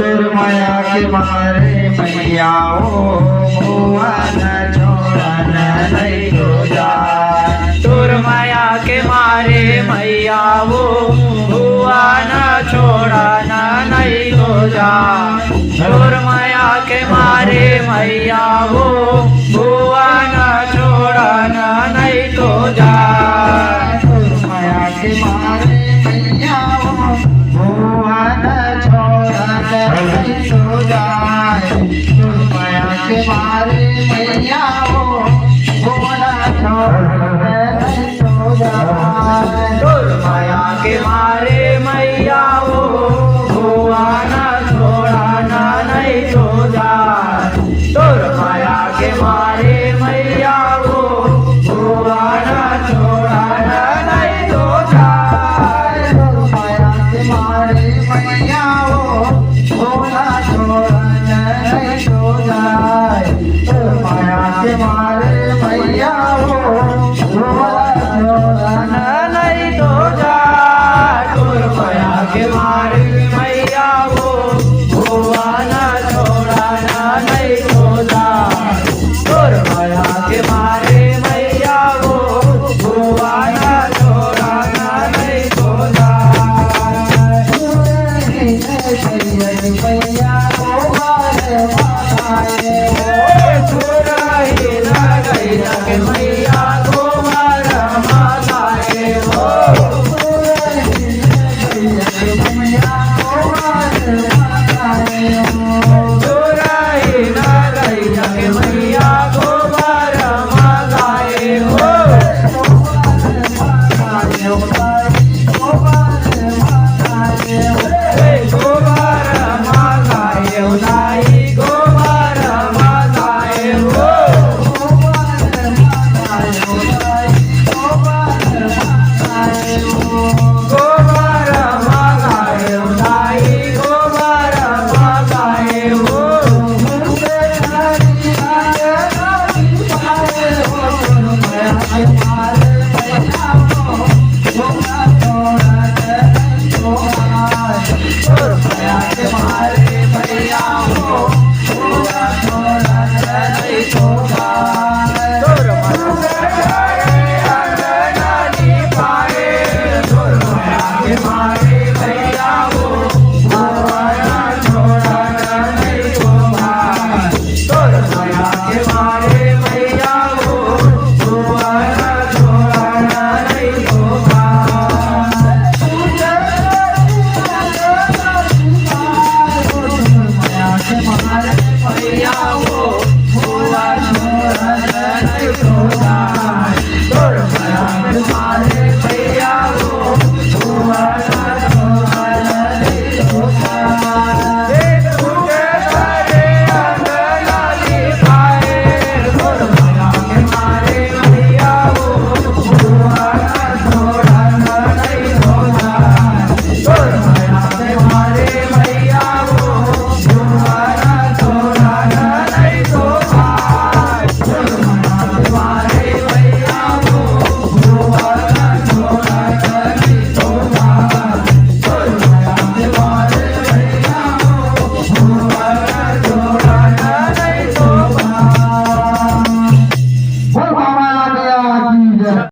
सुरमया के मारे मैया भुवन छोड़न नहीं तो जाए। सुरमया के मारे मैया वो भुवन छोड़न नहीं तो जाए। सुरमया के मारे मैया वो भुवन छोड़न नहीं तो जाए। सुरमया के मारे मैया भुवन छोड़न नहीं तो जाए। सुरमया के मारे मैया भुवन छोड़न नहीं तो जाए। सुरमया के मारे मैया वो भुवन छोड़न नहीं तो जाए। सुरमया के मारे मैया वो भुवन छोड़न नहीं तो जाए। सुरमया के मारे मैया भुवन छोड़न नहीं तो जाए। सुरमया के मारे मैया भुवन छोड़न नहीं तो जाए। सुरमया के मारे मैया वो भुवन छोड़न नहीं तो जाए। सुरमया के मारे मैया वो भुवन छोड़न नहीं तो जाए। मैया सुरही न गई के मैया को मार माताए हो। सुरही न गई के मैया को मार माताए हो। गोबर माताए उदाई गोबर माताए हो। गोबर माताए उदाई गोबर माताए हो। सुरमया के मारे